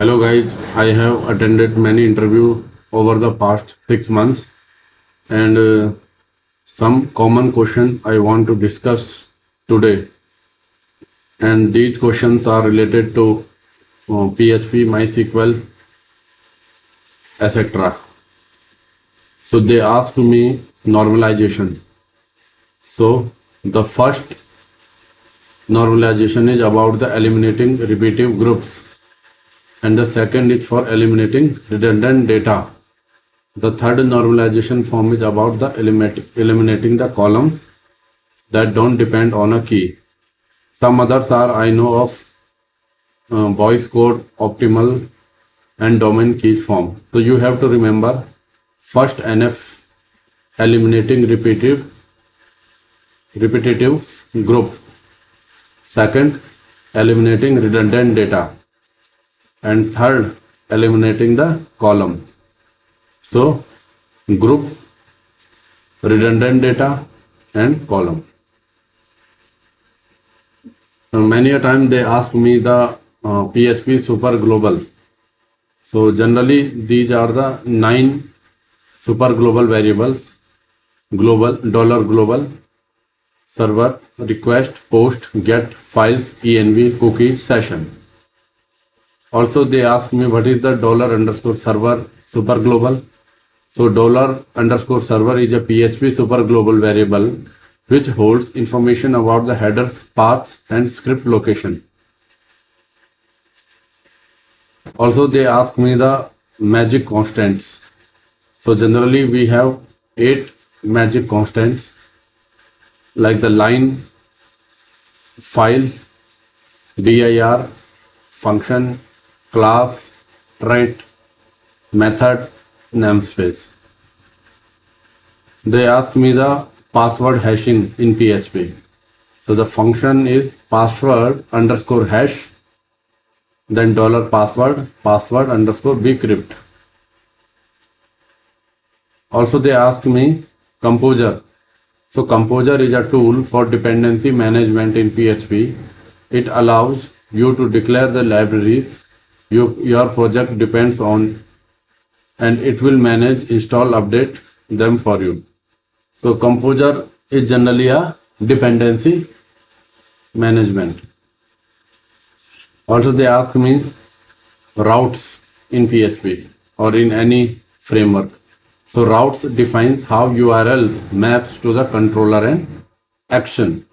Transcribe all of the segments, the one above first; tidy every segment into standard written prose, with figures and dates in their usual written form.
Hello guys, I have attended many interviews over the past 6 months and some common questions I want to discuss today. And these questions are related to PHP, MySQL, etc. So they ask me normalization. So the first normalization is about the eliminating repetitive groups, and the second is for eliminating redundant data. The third normalization form is about the eliminating the columns that don't depend on a key. Some others are I know of voice code, optimal, and domain key form. So you have to remember first NF eliminating repetitive group. Second, eliminating redundant data. And third, eliminating the column. So group, redundant data, and column. Many a time they ask me the PHP super global. So generally these are the 9 super global variables: global, $global, server, request, post, get, files, env, cookie, session. Also they ask me what is the $_server super global. So $_server is a PHP super global variable which holds information about the headers, paths, and script location. Also they ask me the magic constants. So generally we have 8 magic constants like the line, file, dir, function, class, trait, method, namespace. They ask me the password hashing in PHP. So the function is password underscore hash, then $password underscore bcrypt. Also they ask me Composer. So Composer is a tool for dependency management in PHP. It allows you to declare the libraries your project depends on, and it will manage, install, update them for you. So Composer is generally a dependency management. Also they ask me routes in PHP or in any framework. So routes defines how URLs maps to the controller and action.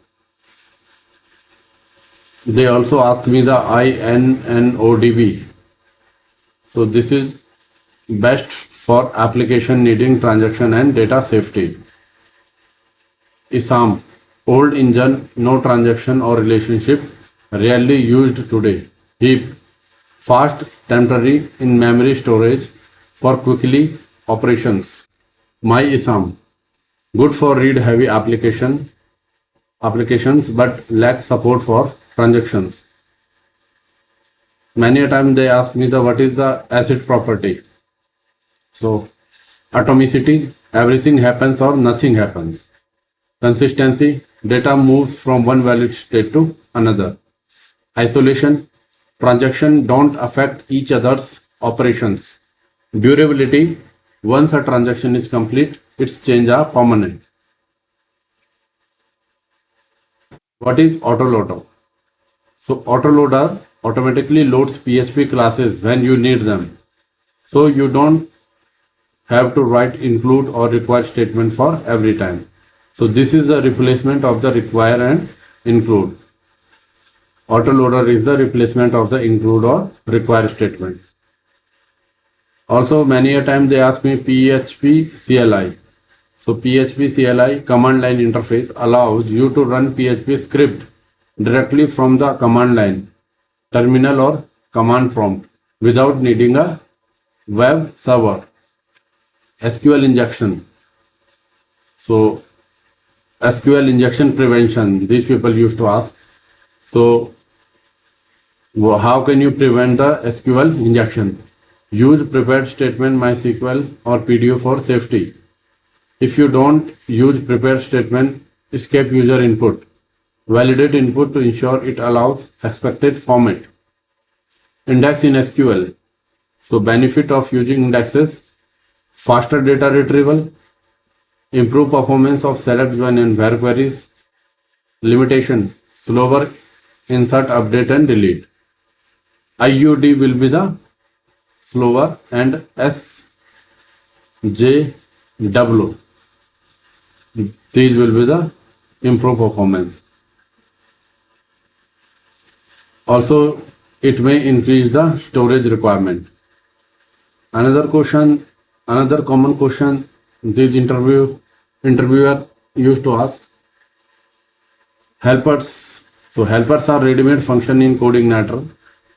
They also ask me the INNODB. So this is best for application needing transaction and data safety. ISAM, old engine, no transaction or relationship, rarely used today. Heap, fast, temporary in memory storage for quickly operations. MyISAM, good for read heavy applications but lack support for transactions. Many a time they ask me what is the ACID property. So atomicity, everything happens or nothing happens. Consistency, data moves from one valid state to another. Isolation, transactions don't affect each other's operations. Durability, once a transaction is complete, its change are permanent. What is autoloader? So autoloader automatically loads PHP classes when you need them. So you don't have to write include or require statement for every time. So this is the replacement of the require and include. Autoloader is the replacement of the include or require statements. Also many a time they ask me PHP CLI. So PHP CLI command line interface allows you to run PHP script directly from the command line, terminal or command prompt without needing a web server. SQL injection. So SQL injection prevention, these people used to ask. So how can you prevent the SQL injection? Use prepared statement MySQL or PDO for safety. If you don't use prepared statement, escape user input. Validate input to ensure it allows expected format. Index in SQL. So benefit of using indexes: faster data retrieval, improve performance of select when in where queries. Limitation: slower insert, update and delete. IUD will be the slower, and SJW, these will be the improve performance. Also, it may increase the storage requirement. Another common question this interviewer used to ask: helpers. So helpers are ready-made function in CodeIgniter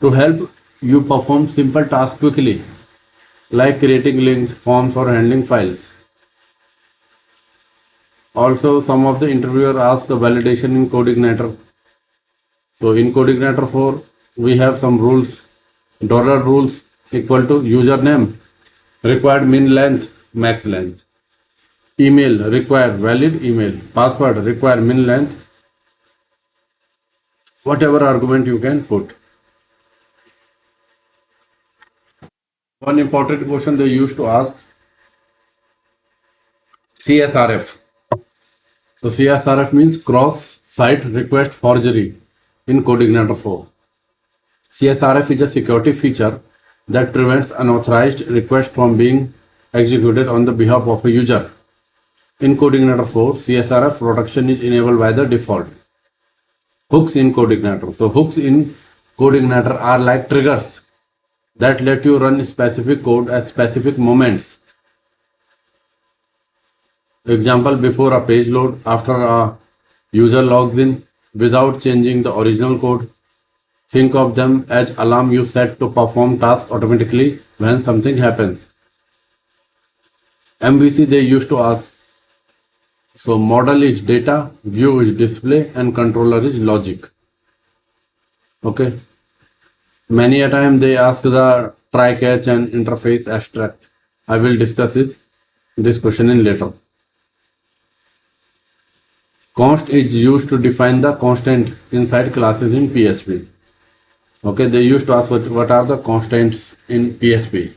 to help you perform simple tasks quickly, like creating links, forms, or handling files. Also, some of the interviewer asked the validation in CodeIgniter. So in CodeIgniter 4, we have some rules. Dollar rules equal to username, required min length, max length. Email, required valid email. Password, required min length. Whatever argument you can put. One important question they used to ask: CSRF. So CSRF means cross-site request forgery in CodeIgniter 4. CSRF is a security feature that prevents unauthorized requests from being executed on the behalf of a user. In CodeIgniter 4, CSRF protection is enabled by the default. Hooks in CodeIgniter. So hooks in CodeIgniter are like triggers that let you run specific code at specific moments. Example: before a page load, after a user logs in, without changing the original code. Think of them as alarm you set to perform tasks automatically when something happens. MVC they used to ask. So model is data, view is display, and controller is logic. Okay. Many a time they ask the try catch and interface abstract. I will discuss this question in later. Const is used to define the constant inside classes in PHP. Okay, they used to ask what are the constants in PHP.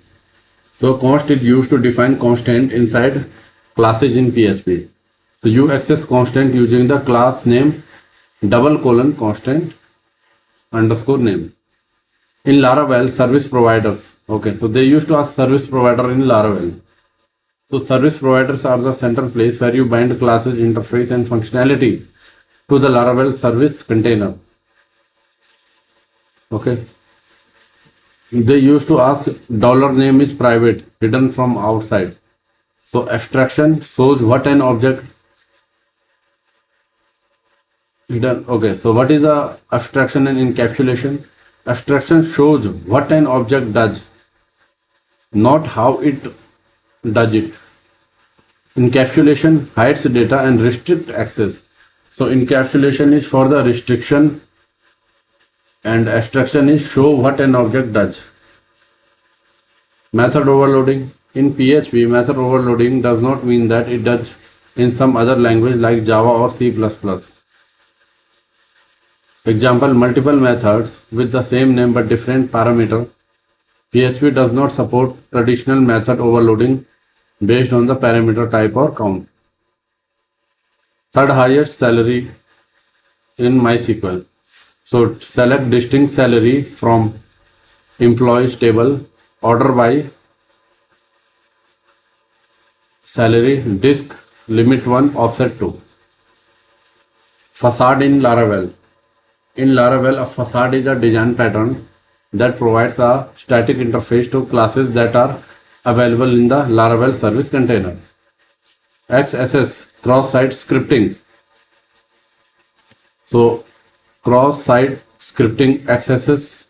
So const is used to define constant inside classes in PHP. So you access constant using the class name :constant underscore name. In Laravel, service providers. Okay, so they used to ask service provider in Laravel. So service providers are the central place where you bind classes, interface, and functionality to the Laravel service container. Okay. They used to ask $name is private, hidden from outside. So abstraction shows what an object hidden. Okay, so what is the abstraction and encapsulation? Abstraction shows what an object does, not how it does it. Encapsulation hides data and restrict access. So encapsulation is for the restriction and abstraction is show what an object does. Method overloading. In PHP, method overloading does not mean that it does in some other language like Java or C++. Example: multiple methods with the same name but different parameter. PHP does not support traditional method overloading based on the parameter type or count. Third highest salary in MySQL. So select distinct salary from employees table, order by salary, disk, limit 1, offset 2. Facade in Laravel. In Laravel, a facade is a design pattern that provides a static interface to classes that are available in the Laravel service container. XSS, cross-site scripting. So cross-site scripting XSS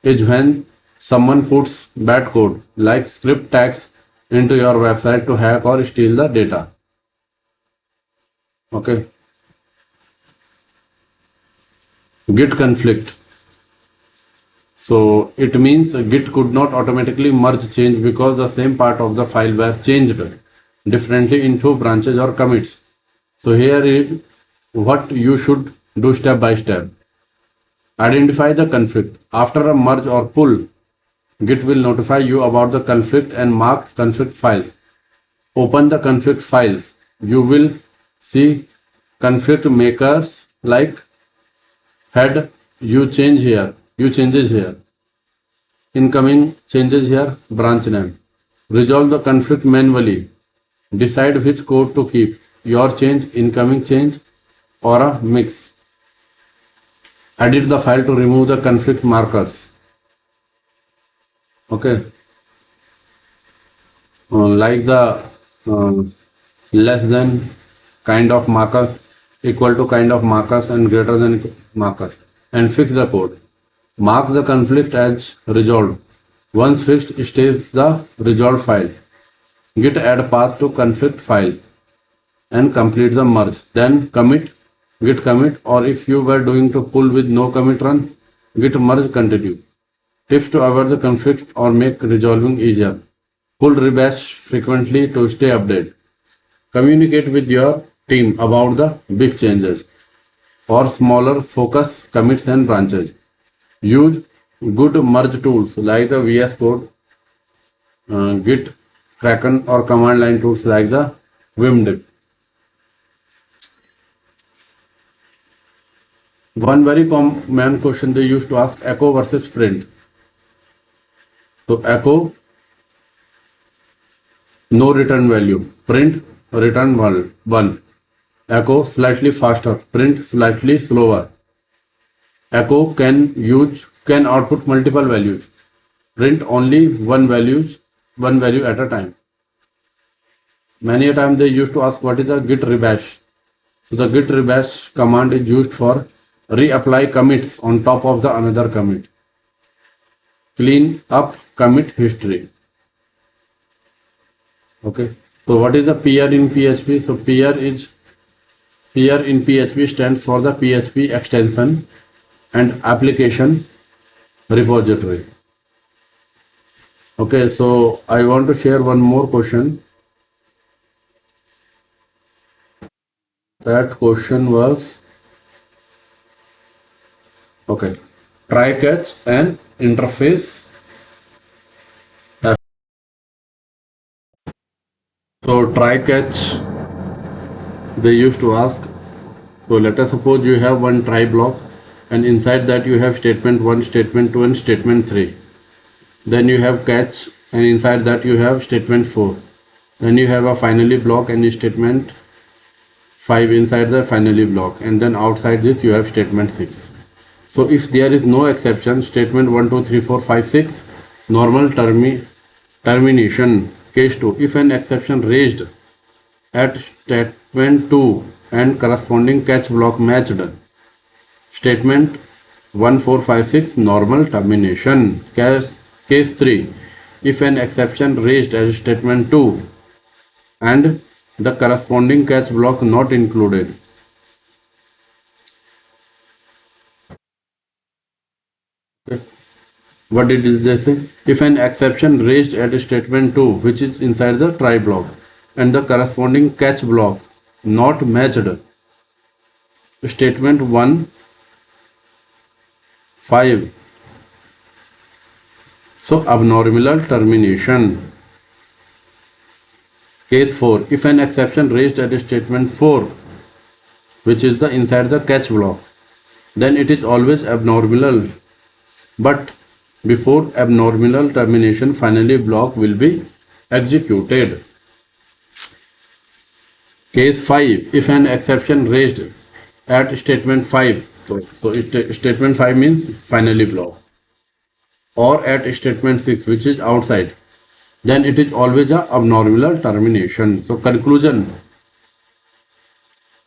is when someone puts bad code like script tags into your website to hack or steal the data. Okay. Git conflict. So it means Git could not automatically merge change because the same part of the file were changed differently into branches or commits. So here is what you should do step by step. Identify the conflict. After a merge or pull, Git will notify you about the conflict and mark conflict files. Open the conflict files. You will see conflict makers like head, you changes here, incoming changes here, branch name. Resolve the conflict manually. Decide which code to keep, your change, incoming change, or a mix. Edit the file to remove the conflict markers. Okay. Like the less than kind of markers, equal to kind of markers, and greater than markers, and fix the code. Mark the conflict as resolved. Once fixed, stays the resolved file. Git add path to conflict file and complete the merge. Then commit, git commit, or if you were doing to pull with no commit run, git merge continue. Tips to avoid the conflict or make resolving easier. Pull rebash frequently to stay updated. Communicate with your team about the big changes or smaller focus commits and branches. Use good merge tools like the VS Code, Git, Kraken, or command line tools like the Vimdip. One very common question they used to ask: echo versus print. So echo, no return value. Print, return one. Echo slightly faster. Print slightly slower. Echo can output multiple values. Print only one value at a time. Many a time they used to ask what is the git rebash. So the git rebash command is used for reapply commits on top of the another commit. Clean up commit history. Okay. So what is the PR in PHP? So PR in PHP stands for the PHP extension and application repository. Okay, so I want to share one more question. That question was, okay, try catch and interface. So try catch they used to ask. So let us suppose you have one try block and inside that you have statement 1, statement 2 and statement 3. Then you have catch and inside that you have statement 4. Then you have a finally block and statement 5 inside the finally block, and then outside this you have statement 6. So if there is no exception, statement 1, 2, 3, 4, 5, 6, normal termination. Case 2, if an exception raised at statement 2 and corresponding catch block matched, statement 1, 4, 5, 6, normal termination. Case 3, if an exception raised as statement 2 and the corresponding catch block not included. Okay. What did they say? If an exception raised at statement 2, which is inside the try block, and the corresponding catch block not matched, statement 1, 5. So abnormal termination. Case 4, if an exception raised at statement 4, which is the inside the catch block, then it is always abnormal, but before abnormal termination finally block will be executed. Case 5, if an exception raised at statement 5, so statement 5 means finally block, or at statement 6, which is outside, then it is always a abnormal termination. So conclusion,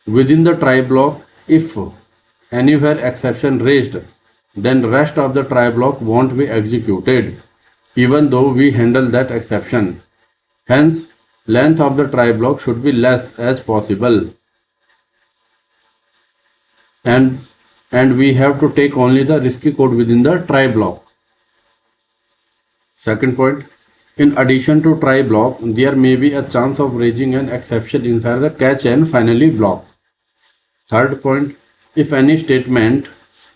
within the try block, if anywhere exception raised, then rest of the try block won't be executed, even though we handle that exception. Hence, length of the try block should be less as possible. And we have to take only the risky code within the try block. Second point, in addition to try block, there may be a chance of raising an exception inside the catch and finally block. Third point, if any statement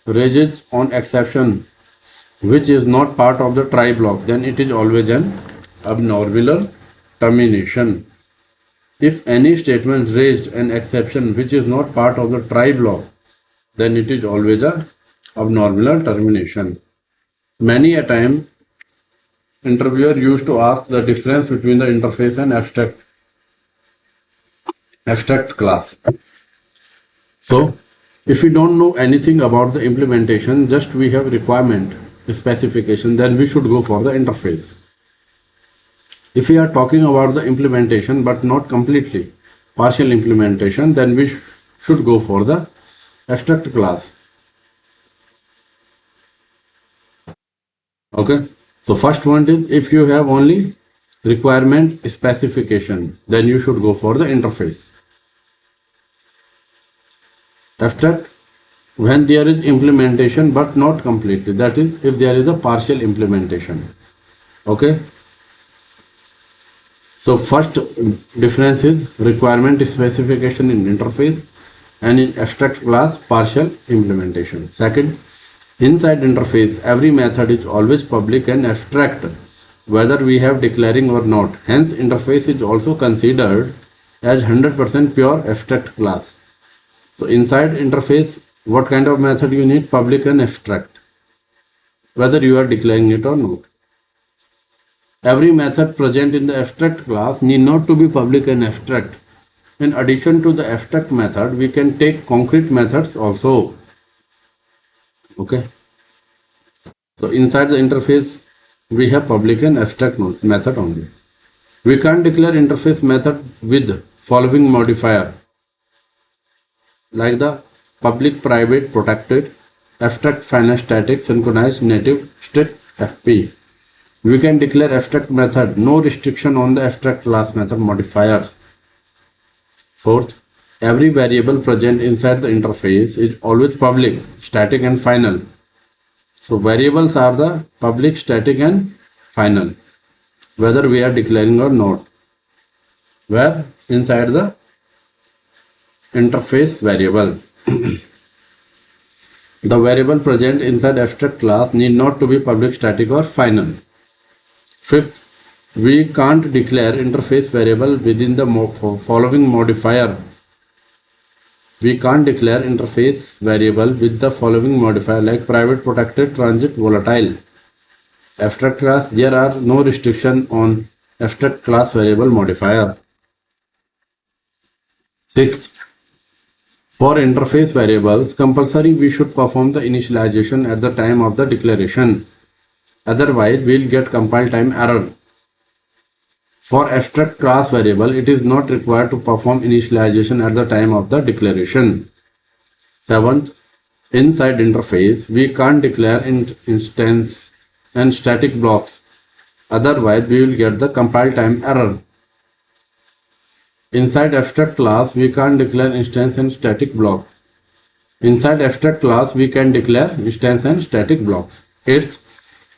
raises on exception which is not part of the try block, then it is always an abnormal termination. If any statement raised an exception which is not part of the try block, then it is always a abnormal termination. Many a time, interviewer used to ask the difference between the interface and abstract class. So, if we don't know anything about the implementation, just we have requirement specification, then we should go for the interface. If we are talking about the implementation but not completely partial implementation, then we should go for the abstract class. Okay, so first one is if you have only requirement specification, then you should go for the interface. Abstract when there is implementation but not completely, that is if there is a partial implementation. Okay, so first difference is requirement specification in interface and in abstract class partial implementation. Second, inside interface every method is always public and abstract whether we have declaring or not. Hence interface is also considered as 100% pure abstract class. So inside interface, what kind of method you need? Public and abstract, whether you are declaring it or not. Every method present in the abstract class need not to be public and abstract. In addition to the abstract method, we can take concrete methods also. Okay. So inside the interface, we have public and abstract method only. We can't declare interface method with following modifier, like the public, private, protected, abstract, finite, static, synchronized, native, state, FP. We can declare abstract method, no restriction on the abstract class method modifiers. Fourth, every variable present inside the interface is always public, static and final. So variables are the public, static and final, whether we are declaring or not. Where inside the interface variable. The variable present inside abstract class need not to be public, static or final. Fifth, we can't declare interface variable within the following modifier. We can't declare interface variable with the following modifier like private, protected, transit, volatile. Abstract class, there are no restriction on abstract class variable modifier. Sixth, for interface variables, compulsory we should perform the initialization at the time of the declaration. Otherwise, we'll get compile time error. For abstract class variable, it is not required to perform initialization at the time of the declaration. Seventh, inside interface, we can't declare instance and static blocks. Otherwise, we will get the compile time error. Inside abstract class, we can't declare instance and static block. Inside abstract class, we can declare instance and static blocks. Eighth,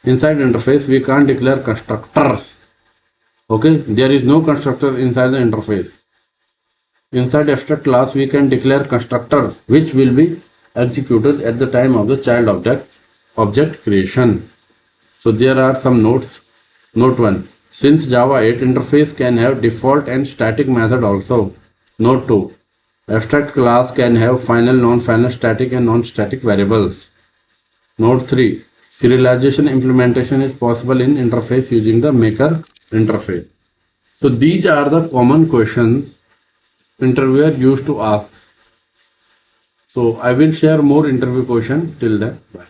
inside interface, we can't declare constructors. Okay, there is no constructor inside the interface. Inside abstract class, we can declare constructor, which will be executed at the time of the child object creation. So there are some notes. Note 1. Since Java 8 interface can have default and static method also. Note 2. Abstract class can have final, non-final, static and non-static variables. Note 3. Serialization implementation is possible in interface using the maker interface. So these are the common questions interviewer used to ask. So I will share more interview question till then. Bye.